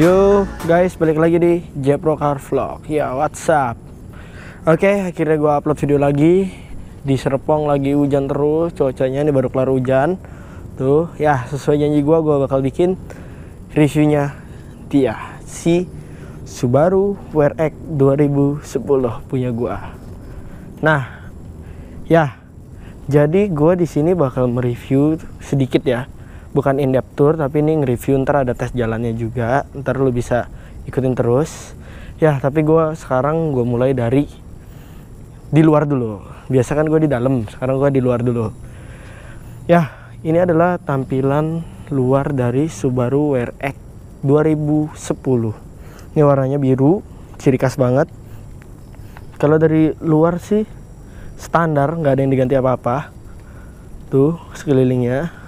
Yo guys, balik lagi di Jepro Car Vlog. Ya, what's up? Oke, akhirnya gue upload video lagi. Di Serpong lagi hujan terus, cuacanya ini baru kelar hujan. Tuh, ya sesuai janji gue bakal bikin reviewnya dia, si Subaru WRX 2010 punya gue. Nah, ya, jadi gue di sini bakal mereview sedikit ya. Bukan in-depth tour, tapi ini nge-review, ntar ada tes jalannya juga, ntar lu bisa ikutin terus ya. Tapi gue sekarang mulai dari di luar dulu. Biasa kan gue di dalam, sekarang gue di luar dulu ya. Ini adalah tampilan luar dari Subaru WRX 2010. Ini warnanya biru, ciri khas banget. Kalau dari luar sih standar, nggak ada yang diganti apa-apa. Tuh sekelilingnya.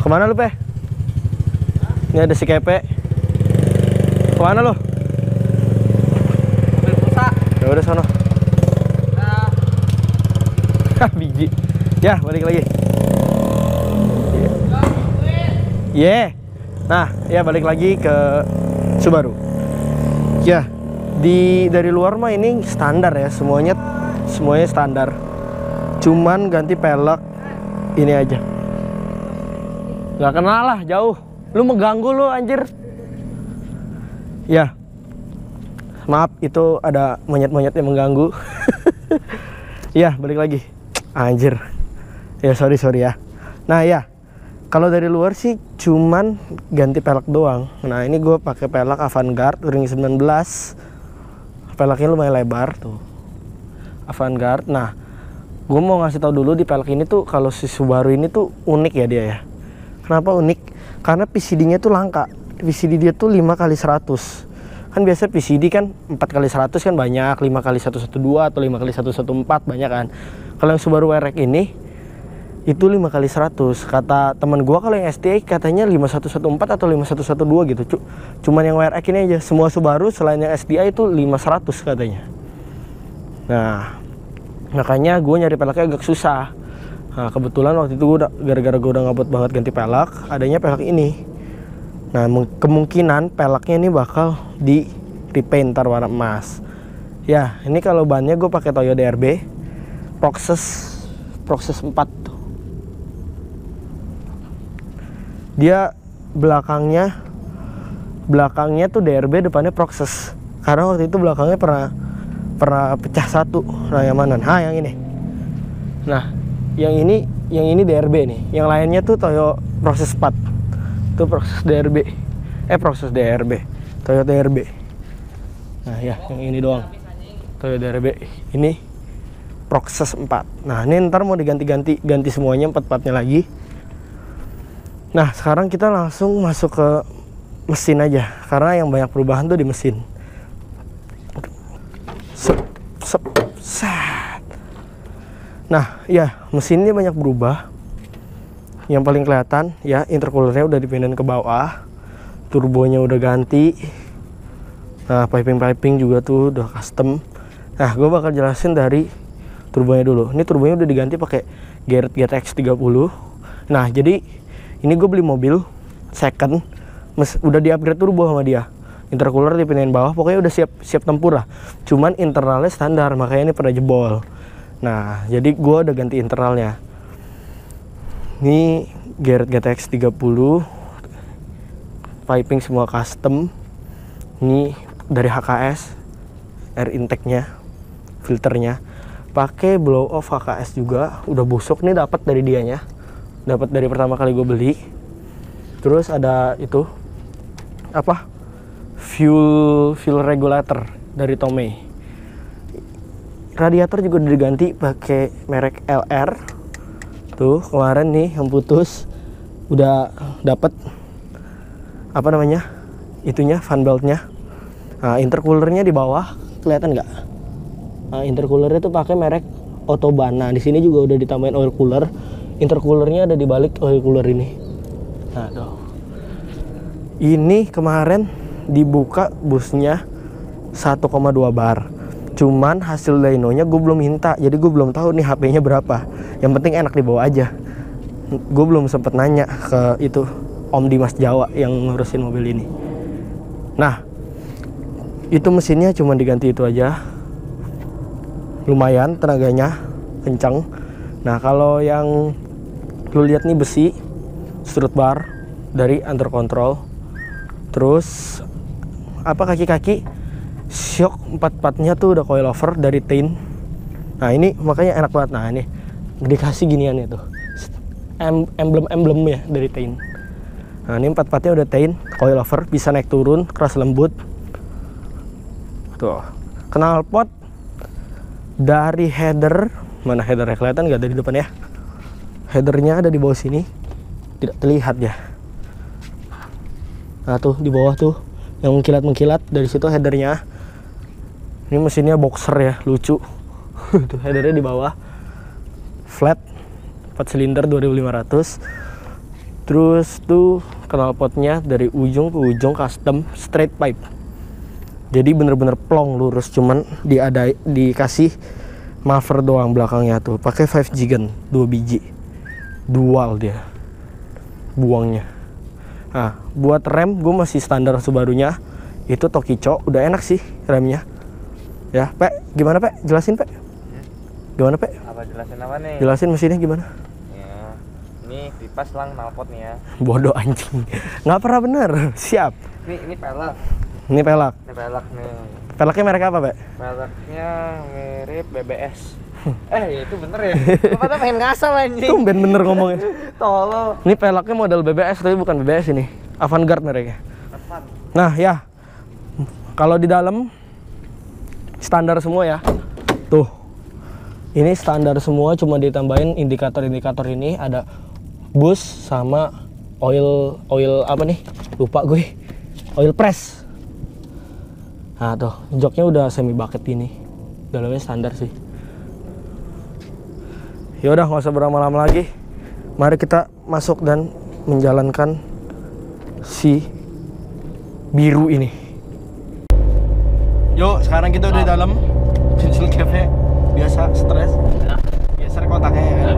Kemana lu, Pe? Ini ada si Kepe. Kemana lu? Ambil pulsa. Ya udah sono. Hah, biji. Ya, balik lagi. Yeah. Nah, ya balik lagi ke Subaru. Ya, dari luar mah ini standar ya, semuanya standar. Cuman ganti pelek ini aja. Gak kenal lah, jauh. Lu mengganggu lu, anjir. Ya, maaf itu ada monyet-monyet yang mengganggu. Ya, balik lagi. Anjir. Ya, sorry ya. Nah ya, kalau dari luar sih cuman ganti pelek doang. Nah ini gue pakai pelek Avantgarde Ring 19. Peleknya lumayan lebar tuh, Avantgarde. Nah, gue mau ngasih tahu dulu di pelek ini tuh, kalau si Subaru ini tuh unik ya dia ya. Kenapa unik? Karena PCD-nya tuh langka. PCD dia tuh 5x100. Kan biasa PCD kan 4x100 kan banyak, 5x112 atau 5x114 banyak kan. Kalau yang Subaru WRX ini itu 5x100. Kata temen gua kalau yang STI katanya 5114 atau 5112 gitu. Cuman yang WRX ini aja. Semua Subaru selain yang STI itu 500 katanya. Nah, makanya gue nyari peleknya agak susah. Nah, kebetulan waktu itu gara-gara gue udah ngabut banget ganti pelek, adanya pelek ini. Nah, kemungkinan peleknya ini bakal di repaint ntar warna emas. Ya, ini kalau bannya gue pakai Toyo DRB Proxes 4 tuh. Dia belakangnya tuh DRB, depannya Proxes. Karena waktu itu belakangnya pernah pecah satu. Nah, yang mana? Nah, yang ini. Nah, yang ini DRB nih. Yang lainnya tuh Toyo Proxes 4. Itu Proxes DRB. Proxes DRB. Toyo DRB. Nah, ya, yang ini doang. Toyo DRB. Ini Proxes 4. Nah, ini ntar mau diganti semuanya 4-4-nya lagi. Nah, sekarang kita langsung masuk ke mesin aja, karena yang banyak perubahan tuh di mesin. Nah, ya, mesin ini banyak berubah. Yang paling kelihatan ya, intercoolernya udah dipindahin ke bawah, turbonya udah ganti. Nah, piping juga tuh udah custom. Nah, gue bakal jelasin dari turbonya dulu. Ini turbonya udah diganti pakai Garrett GTX 30. Nah, jadi ini gue beli mobil second, udah di-upgrade turbo sama dia. Intercooler dipindahin bawah, pokoknya udah siap tempur lah. Cuman internalnya standar, makanya ini pada jebol. Nah, jadi gue udah ganti internalnya. Ini Garrett GTX 30, piping semua custom. Ini dari HKS, air intake-nya, filternya. Pakai blow off HKS juga, udah busuk nih, dapat dari dianya. dapat dari pertama kali gue beli. Terus ada itu apa, fuel regulator dari Tomei. Radiator juga udah diganti pakai merek LR. Tuh kemarin nih yang putus udah dapat apa namanya itunya, fan beltnya. Nah, intercoolernya di bawah kelihatan nggak? Nah, intercoolernya tuh pakai merek Autobahn. Nah, di sini juga udah ditambahin oil cooler. Intercoolernya ada di balik oil cooler ini. Nah, tuh. Ini kemarin dibuka busnya 1,2 bar. Cuman hasil dynonya gue belum minta, jadi gue belum tahu nih HP-nya berapa. Yang penting enak dibawa aja. Gue belum sempet nanya ke itu Om Dimas Jawa yang ngurusin mobil ini. Nah, itu mesinnya cuma diganti itu aja. Lumayan tenaganya, kencang. Nah, kalau yang lu lihat nih besi strut bar dari under control. Terus apa kaki-kaki shock 4-4-nya tuh udah coilover dari Tain. Nah, ini makanya enak banget. Nah, ini dikasih giniannya tuh. Emblem-emblemnya dari Tain. Nah, ini 4-4-nya udah Tain, coilover, bisa naik turun, keras lembut. Tuh. Knalpot dari header, mana headernya kelihatan nggak dari depan ya? Headernya ada di bawah sini, tidak terlihat ya. Nah, tuh di bawah tuh yang mengkilat-mengkilat, dari situ headernya. Ini mesinnya boxer ya, lucu. Tuh headernya di bawah. Flat 4 silinder 2500. Terus tuh knalpotnya dari ujung ke ujung custom straight pipe. Jadi bener-bener plong lurus, cuman dikasih muffler doang belakangnya tuh. Pakai 5 Jigen 2 biji. Dual dia buangnya. Nah, buat rem gue masih standar Subarunya. Itu Tokicho, udah enak sih remnya. Ya, Pak, gimana Pak? Jelasin Pak. Gimana Pak? Apa jelasin apa nih? Jelasin mesinnya gimana? Ya, ini pipa selang knalpot nih ya. Bodoh anjing. Nggak pernah bener. Siap. Ini pelek. Ini pelak. Ini pelek nih. Pelaknya merek apa Pak? Peleknya mirip BBS. Ya itu bener ya. Bapak pengen ngasal anjing. Tumben bener ngomongnya. Tolong. Ini pelaknya model BBS tapi bukan BBS ini. Avantgarde mereknya. Apaan? Nah ya, kalau di dalam standar semua ya. Tuh, ini standar semua, cuma ditambahin indikator-indikator ini. Ada bus sama oil apa nih? Lupa gue. Oil press. Nah tuh, joknya udah semi bucket ini. Dalamnya standar sih. Yaudah, nggak usah berlama-lama lagi. Mari kita masuk dan menjalankan si biru ini. Yuk, sekarang kita udah di dalam. Pencil cafe biasa stres. Biasa kotaknya ya kan.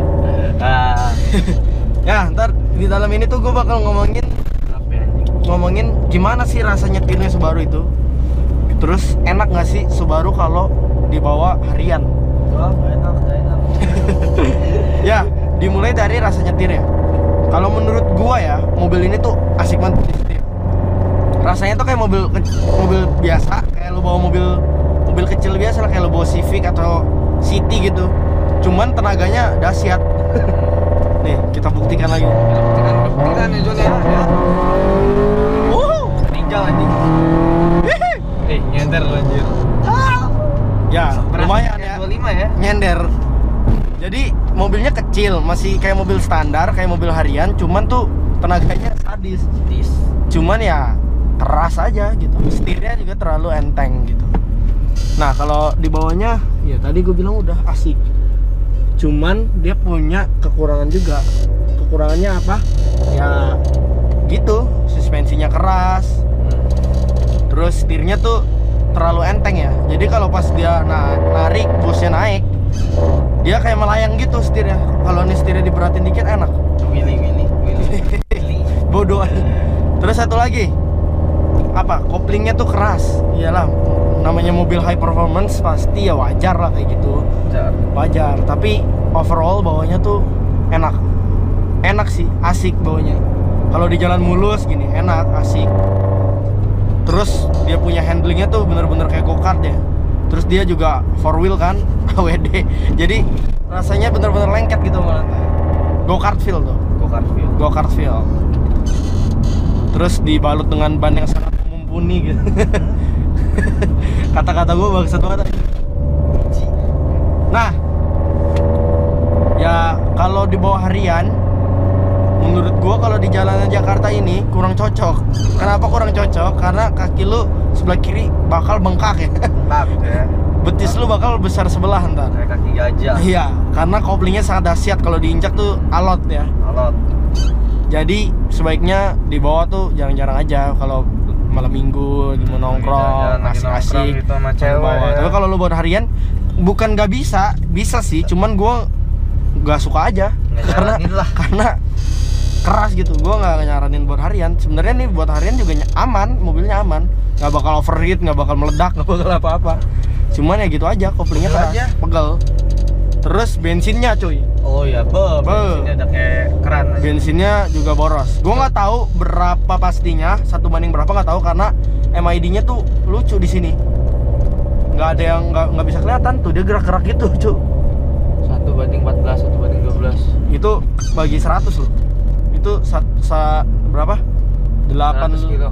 Ya, ntar di dalam ini tuh gue bakal ngomongin gimana sih rasanya nyetirnya Subaru itu. Terus enak nggak sih Subaru kalau dibawa harian? Enak. Ya, dimulai dari rasa nyetir ya. Kalau menurut gua ya, mobil ini tuh asik banget disetir. Rasanya tuh kayak mobil biasa, kayak lo bawa mobil kecil biasa lah, kayak lo bawa Civic atau City gitu. Cuman tenaganya dahsyat. Nih, kita buktikan lagi. Buktikan ya Jon ya. Tinggal anjing. Nyender lu anjir. Ya, lumayan ya. 25 ya. Nyender. Jadi mobilnya kecil, masih kayak mobil standar, kayak mobil harian, cuman tuh tenaganya sadis. Cuman ya keras aja gitu. Setirnya juga terlalu enteng gitu. Nah, kalau di bawahnya ya tadi gue bilang udah asik. Cuman dia punya kekurangan juga. Kekurangannya apa? Ya gitu, suspensinya keras. Terus setirnya tuh terlalu enteng ya. Jadi kalau pas dia narik, busnya naik, dia kayak melayang gitu setirnya. Kalau nih setirnya diberatin dikit enak. Willy. Bodoh. Terus satu lagi, apa? Koplingnya tuh keras. Iyalah, namanya mobil high performance pasti ya wajar lah kayak gitu. Wajar. Tapi overall bawahnya tuh enak. Enak sih, asik bawahnya. Kalau di jalan mulus gini enak, asik. Terus dia punya handlingnya tuh bener-bener kayak go-kart ya. Terus dia juga 4 wheel kan, AWD. Jadi rasanya bener-bener lengket gitu malah. Go-kart feel tuh. go-kart feel. Terus dibalut dengan ban yang sangat mumpuni gitu. Kata-kata gue bagus banget. Nah, ya kalau dibawa harian, menurut gue kalau di jalanan Jakarta ini kurang cocok. Kenapa kurang cocok? Karena kaki lu sebelah kiri bakal bengkak ya. Bengkak ya. Betis lu bakal besar sebelah ntar. Kayak kaki gajah. Iya, karena koplingnya sangat dahsyat, kalau diinjak tuh alot ya. Alot. Jadi sebaiknya dibawa tuh jarang-jarang aja kalau malam minggu mau nongkrong, asik-asik gitu sama cewek. Ya. Tapi kalau lu buat harian, bukan nggak bisa, bisa sih, cuman gua nggak suka aja karena keras gitu. Gua nggak nyaranin buat harian. Sebenarnya nih buat harian juga aman, mobilnya aman, nggak bakal overheat, nggak bakal meledak, nggak bakal apa-apa. Cuman ya gitu aja, koplingnya keras, pegel. Terus bensinnya cuy. Oh ya, bensinnya udah kayak keran aja. Bensinnya juga boros. Gue nggak tahu berapa pastinya, 1:berapa nggak tahu, karena MID-nya tuh lucu di sini. Nggak ada yang nggak bisa kelihatan tuh, dia gerak-gerak gitu cuy. 1:14, 1:12. Itu bagi 100 loh. Itu berapa? 100 kilo.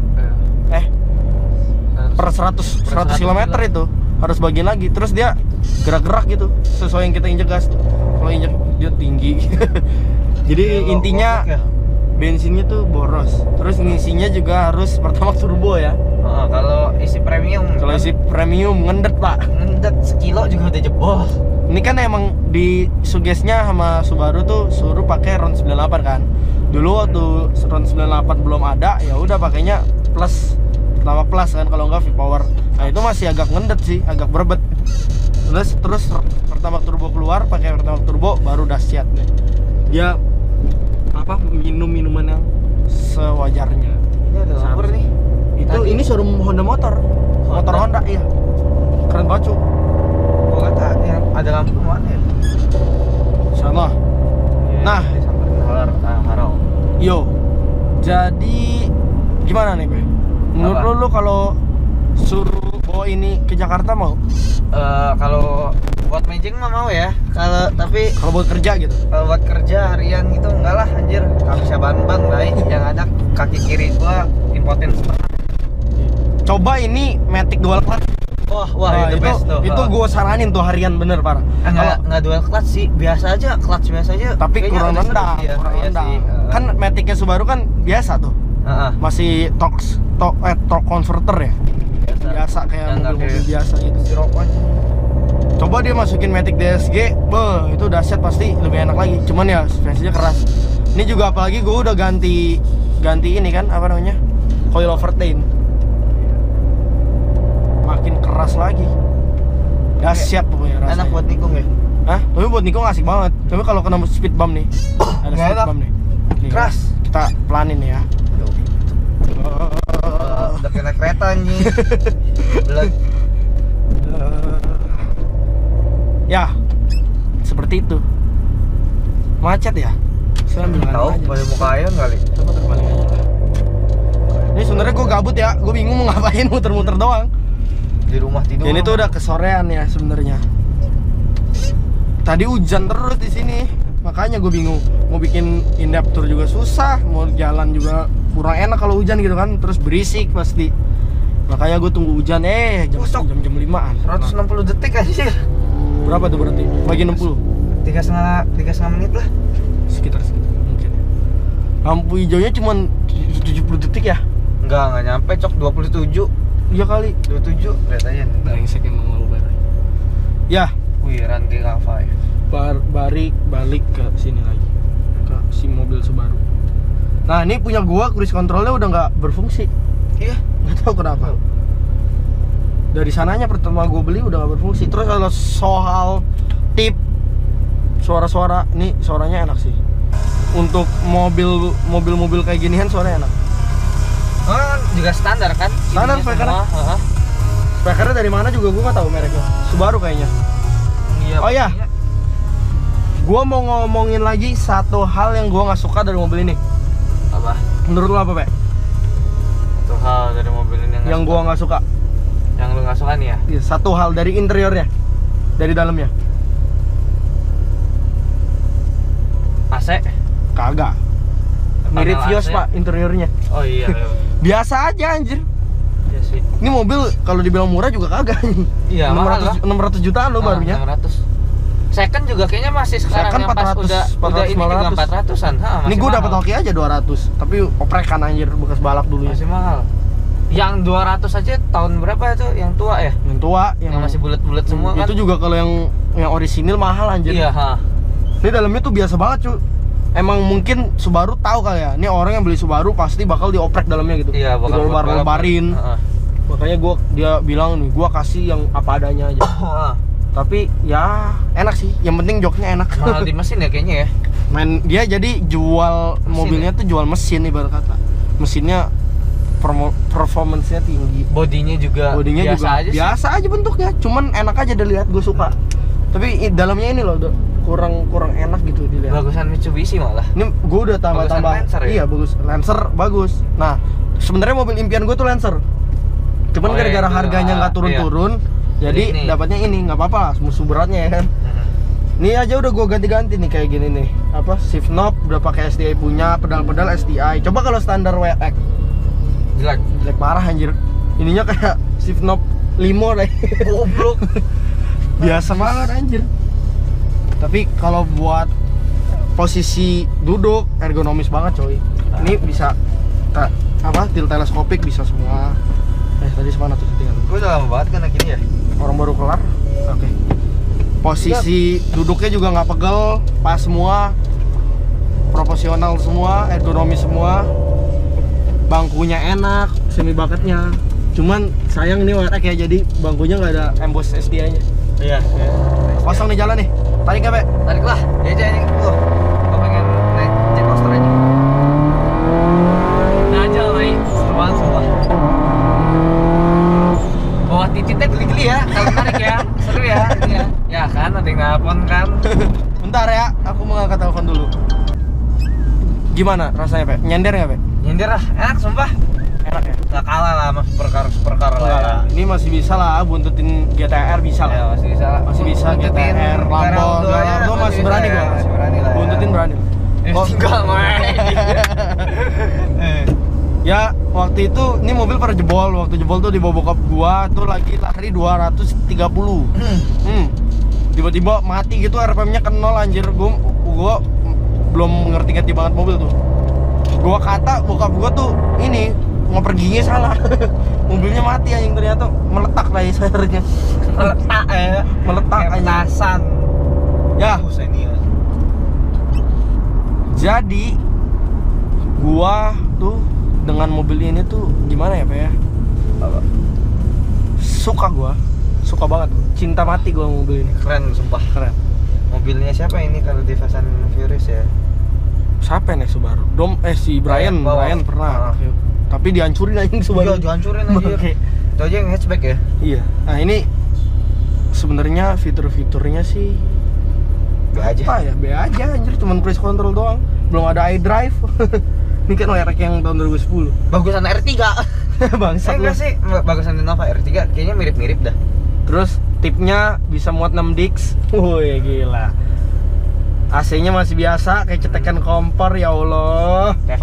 Per 100 km itu harus bagiin lagi. Terus dia gerak-gerak gitu sesuai yang kita injek gas tuh. Kalau injek dia tinggi. Jadi intinya bensinnya tuh boros. Terus ngisinya juga harus Pertamax turbo ya. Kalau isi premium. Kalau isi premium ngendet pak. Ngendet sekilo juga udah jebol. Ini kan emang di sugesnya sama Subaru tuh suruh pakai RON 98 kan. Dulu waktu RON 98 belum ada, ya udah pakainya plus, Pertamax plus kan, kalau enggak V-Power. Nah itu masih agak ngendet sih, agak berbet. Terus Pertamax turbo keluar, pakai Pertamax turbo baru dahsyat deh. Dia apa, minum minuman yang sewajarnya. Ini ada lampu nih. Itu tadi, ini showroom Honda motor Honda iya. Keren banget cu. Oh kata yang ada lampu mana ya? Sana. Nah, Harau. Yo. Jadi gimana nih, Be? Menurut lu kalau suruh bawa ini ke Jakarta mau? Kalau buat matching mah mau ya. Tapi kalau buat kerja gitu. Kalau buat kerja harian gitu enggak lah anjir. Enggak bisa ban-ban baik. Yang ada kaki kiri gua impoten setengah. Coba ini Matic dual clutch. Wah, nah, itu best tuh. Itu gua saranin tuh harian bener parah. Enggak dual clutch sih, biasa aja, clutch biasa aja. Tapi kurang rendah, Kan Maticnya Subaru kan biasa tuh. Masih torque converter ya. Biasa kayak mobil-mobil biasa gitu. Coba dia masukin Matic DSG, itu dahsyat, pasti lebih enak lagi. Cuman ya suspensinya keras. Ini juga apalagi gue udah ganti ini kan, apa namanya, coil overtain. Makin keras lagi. Dahsyat pokoknya rasanya. Enak buat nikung ya? Hah? Tapi buat nikung asik banget. Tapi kalau kena speed bump nih, ada speed bump nih. Keras. Kita pelanin ya. Udah kena kereta anjing. Ya, seperti itu. Macet ya? Saya ambil tahu, balik muka ayam kali. Coba terbalik aja lah. Ini sebenarnya gue gabut ya, gue bingung mau ngapain, muter-muter doang. Di rumah tidur. Ini tuh udah kesorean ya sebenarnya. Tadi hujan terus di sini, makanya gue bingung. Mau bikin in-depth tour juga susah, mau jalan juga kurang enak kalau hujan gitu kan, terus berisik pasti. Makanya gue tunggu hujan, jam 5-an. 160 detik anjir. Berapa tuh berarti? Bagi 60? 3,5 menit lah. Sekitar mungkin. Lampu hijaunya cuma 70 detik ya? Enggak nyampe cok, 27. Iya kali. 27, lihat aja. Brengsek emang mau balik. Ya, wih, rantai kava ya. Balik ke sini lagi. Ke si mobil Subaru. Nah, ini punya gua, cruise controlnya udah nggak berfungsi. Iya, nggak tahu kenapa. Dari sananya pertama gua beli udah nggak berfungsi. Terus kalau soal tip suara-suara, nih suaranya enak sih. Untuk mobil kayak ginian suaranya enak. Juga standar kan? Standar speakernya. Speakernya dari mana juga gua nggak tahu mereknya. Subaru kayaknya. Iya. Oh ya. Gua mau ngomongin lagi satu hal yang gua nggak suka dari mobil ini. Apa? Menurut lo apa, Pe? Satu hal dari mobil ini yang gua nggak suka. Yang lu nggak suka nih ya? Iya, satu hal dari interiornya, dari dalamnya. AC? Kagak. Mirip Panel Vios AC. pak interiornya. Oh iya. Biasa aja anjir. Iya sih. Ini mobil kalau dibilang murah juga kagak. Iya, mahal lah. 600 jutaan loh barunya. 600. Second juga kayaknya masih sekarang Second yang pas 400, udah ini juga 400-an. Ini gue dapat hoki aja 200, tapi oprekan anjir bekas balak dulu ya. Masih mahal. Yang 200 aja tahun berapa itu? Yang tua ya? Yang tua, Yang masih bulat-bulat semua kan? itu juga kalau yang orisinil mahal anjir. Iya, ha. Ini dalamnya tuh biasa banget cu. Emang mungkin Subaru tahu kali ya. Ini orang yang beli Subaru pasti bakal dioprek dalamnya gitu. Iya, bakal lebarin. Makanya dia bilang nih, gua kasih yang apa adanya aja. Tapi ya enak sih. Yang penting joknya enak. Mahal di mesin ya kayaknya ya. Dia jadi jual Mesin mobilnya tuh jual mesin ibarat kata. Mesinnya performance-nya tinggi. Bodinya juga Bodinya biasa juga aja sih. biasa aja bentuknya. Cuman enak aja dilihat, gue suka. Tapi dalamnya ini loh kurang enak gitu dilihat. Bagusan Mitsubishi malah. Ini gue udah tambah Bagusan Lancer ya? Iya bagus, Lancer bagus. Nah sebenarnya mobil impian gue tuh Lancer. Cuman Oh, gara-gara iya, harganya nggak turun-turun, jadi Ini. dapatnya ini nggak apa-apa lah, musuh beratnya ya kan. Ini aja udah gue ganti-ganti nih kayak gini nih. Apa shift knob udah pakai STI punya, pedal-pedal STI. Coba kalau standar WX jelek parah anjir. Ininya kayak shift knob limo deh. Goblok. Biasa banget anjir. Tapi kalau buat posisi duduk ergonomis banget coy. Ini bisa tilt teleskopik bisa semua. Tadi semana tuh settingan? Gue udah lama banget kan ini ya. Orang baru kelar. Oke. Posisi duduknya juga nggak pegel, pas semua, proporsional semua, ergonomis semua. Bangkunya enak, semi bucketnya. Cuman sayang nih WRX ya, jadi bangkunya nggak ada emboss STI-nya. Iya. Kosong nih jalan nih. Tarik nggak, Pe? Tarik lah. Ya aja ini. Gue pengen naik jet coaster aja. Nah aja lah, seru banget sumpah. Bawa titiknya geli-geli ya, kalau tarik ya. Seru ya, ini ya. Ya kan, ada yang nelfon kan. Bentar ya, aku mau ngangkat telepon dulu. Gimana rasanya, Pe? Nyender nggak, Pe? Nyindir lah, enak sumpah. Enak ya? Gak kalah lah sama supercar lah Enggak ya. lah. Ini masih bisa lah, buntutin GTR bisa Ya, lah. masih bisa lah. Masih bisa Buntutin GTR, Lambo, Gallardo aja Gallardo masih berani bisa gua. ya, masih berani lah ya. Buntutin berani. Oh, Tinggal main. ya waktu itu ini mobil pada jebol. Waktu jebol tuh di bawah bokap gua tuh lagi lari 230. Tiba-tiba mati gitu, RPM-nya ke 0 anjir. Gua belum ngerti banget mobil tuh. Gua kata bokap gua tuh ini ngoper giginya salah. Mobilnya mati anjing, ternyata meletak lah sernya. Meletak ya. Meletak Kayak anjing. petasan. Ya, Senior. jadi gua tuh dengan mobil ini tuh gimana ya, Pak ya? Suka banget, cinta mati gua sama mobil ini. Keren sumpah. Keren. Mobilnya siapa ini kalau di Fast and Furious ya? Siapa nih Subaru? Si Brian pernah. Tapi dihancurin aja Subaru. Iya, dihancurin anjir. Oke. Itu aja yang hatchback ya? Iya. Nah, ini sebenarnya fitur-fiturnya sih B aja. apa ya? B aja anjir, cuman cruise control doang. Belum ada iDrive. Ini kan WRX yang tahun 2010. Bagusan R3. Bangsat Enggak lu. sih, bagusan Innova R3 kayaknya mirip-mirip dah. Terus tipnya bisa muat 6 dix. Wih gila. AC-nya masih biasa kayak cetekan kompor, ya Allah. Kayak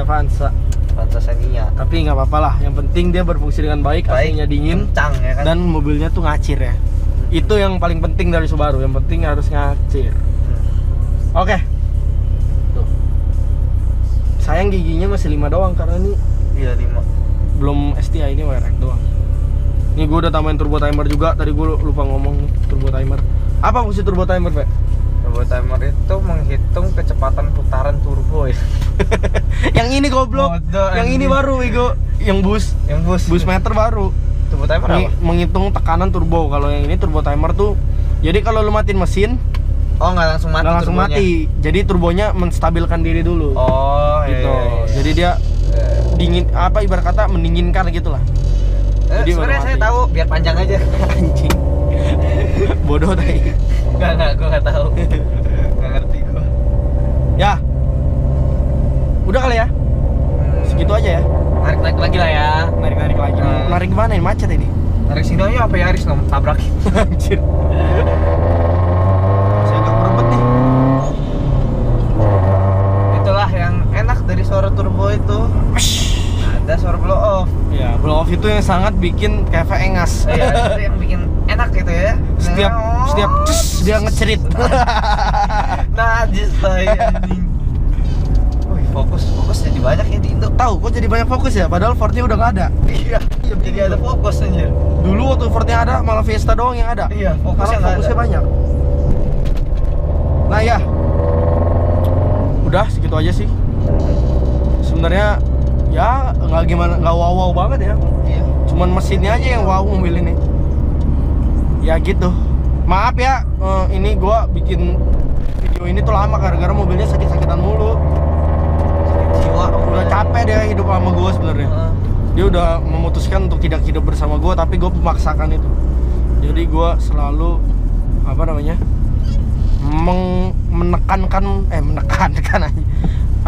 Vanza Xenia. Tapi nggak apa-apa lah, yang penting dia berfungsi dengan baik, AC-nya dingin kencang ya kan. dan mobilnya tuh ngacir ya. Itu yang paling penting dari Subaru, yang penting harus ngacir. Oke. Tuh. Sayang giginya masih 5 doang karena ini Iya 5. belum STI, ini WRX doang. Ini gue udah tambahin turbo timer juga, tadi gue lupa ngomong nih, turbo timer. Apa fungsi turbo timer, Pak? Turbo timer itu menghitung kecepatan putaran turbo ya. Yang ini goblok. Bodoh, Yang ini anjing. baru Wigo, yang bus Bus meter baru. turbo timer apa? Menghitung tekanan turbo. Kalau yang ini turbo timer tuh, jadi kalau lu matiin mesin Oh, nggak langsung mati. nggak langsung turbonya. mati. Jadi turbonya menstabilkan diri dulu. Oh, Gitu. iya. Jadi dia dingin, apa ibarat kata mendinginkan gitu lah. Jadi Sebenarnya baru saya mati. tahu biar panjang aja. Anjing. Bodoh tadi. Enggak, gua nggak tahu. Nggak ngerti gua. Ya. Udah kali ya. Segitu aja ya. Narik lagi lah ya. Narik lagi. Narik gimana ini, macet ini? Narik sini aja apa Yaris tabrakin. Anjir. Saya agak berebet nih. Itulah yang enak dari itu yang sangat bikin Keve engas. Iya, itu yang bikin enak gitu ya. Setiap cus, dia ngecerit. Najis saya anjing. Wih, fokus jadi banyak ya di Indo. Tahu kok jadi banyak fokus ya, padahal Ford-nya udah nggak ada. Iya, jadi ada fokus anjir. Dulu waktu Ford-nya ada, malah Fiesta doang yang ada. Iya, Sekarang fokusnya banyak. Nah ya, udah segitu aja sih. Sebenarnya ya nggak wow banget ya. Iya. Cuman mesinnya aja yang wow mobil ini. Ya gitu. Maaf ya, ini gua bikin video ini tuh lama gara-gara mobilnya sakit-sakitan mulu. Jiwa Udah capek dia hidup sama gua sebenarnya. Dia udah memutuskan untuk tidak hidup bersama gua, tapi gua memaksakan itu. Jadi gua selalu apa namanya? menekankan aja.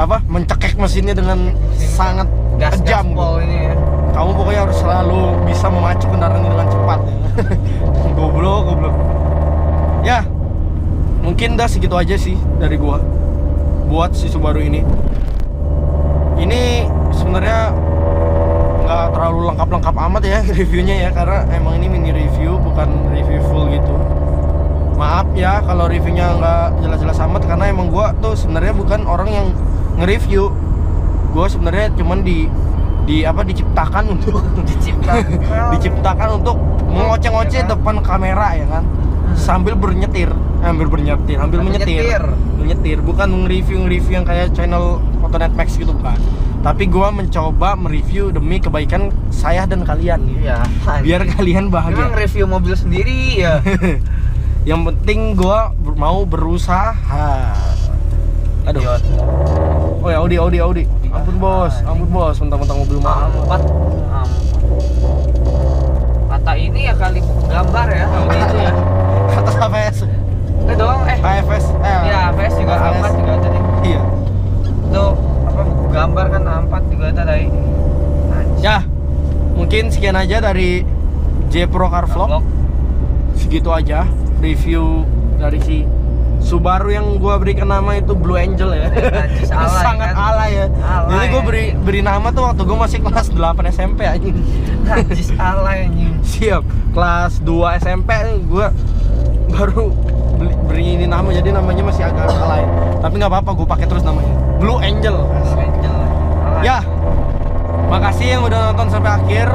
Apa? Mencekek mesinnya dengan sangat kejam. Ini ya. Kamu pokoknya harus selalu bisa memacu kendaraan dengan cepat ya. Goblok. Ya, mungkin dah segitu aja sih dari gua buat si Subaru ini. Ini sebenarnya nggak terlalu lengkap amat ya reviewnya ya, karena emang ini mini review, bukan review full gitu. Maaf ya kalau reviewnya nggak jelas-jelas amat, karena emang gua tuh sebenarnya bukan orang yang nge-review. Gua sebenarnya cuman diciptakan untuk diciptakan untuk mengoceh-ngoceh depan kamera ya kan, sambil menyetir, bukan nge-review yang kayak channel Motonet Max gitu, bukan. Tapi gua mencoba mereview demi kebaikan saya dan kalian. Iya. Biar kalian bahagia. Emang review mobil sendiri ya. Yang penting gua mau berusaha. Aduh. Oh ya, Audi. Ampun bos, mentang-mentang mobil mahal. Empat. Kata ini ya kali gambar ya, Audi itu ya. Atas AVS. Itu doang AFS. Iya, AVS juga AFS. A4 juga ada nih. Iya. Itu apa gambar kan A4 juga ada dari. Ya, mungkin sekian aja dari J Pro Car Vlog. Segitu aja review dari si Subaru yang gua berikan nama itu Blue Angel ya. Najis alay, sangat kan? alay ya. Alay, Jadi gua beri nama tuh waktu gua masih kelas 8 SMP anjing. Najis alay anjing. Siap. Kelas 2 SMP gua baru beri ini nama, jadi namanya masih agak alay. Tapi nggak apa-apa, gua pakai terus namanya Blue Angel. Angel. Alay. Ya. Makasih yang udah nonton sampai akhir.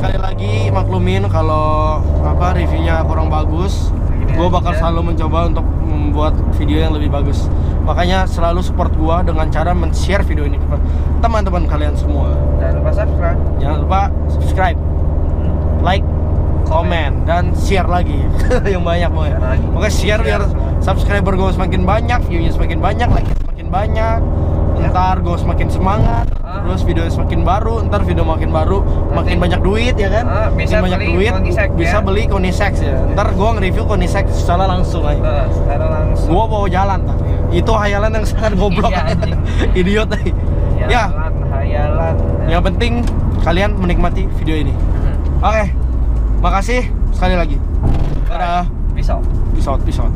Sekali lagi maklumin kalau apa reviewnya kurang bagus. Gue bakal selalu mencoba untuk membuat video yang lebih bagus. Makanya selalu support gue dengan cara men-share video ini ke teman-teman kalian semua. Jangan lupa subscribe. Like, komen, dan share lagi. Yang banyak mau ya. Makanya share biar subscriber gue semakin banyak, view-nya semakin banyak, like-nya semakin banyak. Ntar gue semakin semangat, terus video semakin baru, ntar video makin baru, makin banyak duit ya kan? Bisa makin banyak beli duit, Koenigsegg, bisa ya? beli Koenigsegg ya. Ntar gue nge-review Koenigsegg secara langsung aja. Secara langsung. Gue bawa jalan tapi itu hayalan yang sangat goblok. Iya, anjing. Idiot ya. Hayalan. Yang penting kalian menikmati video ini. Oke, makasih sekali lagi. Dadah. Peace out. Peace out.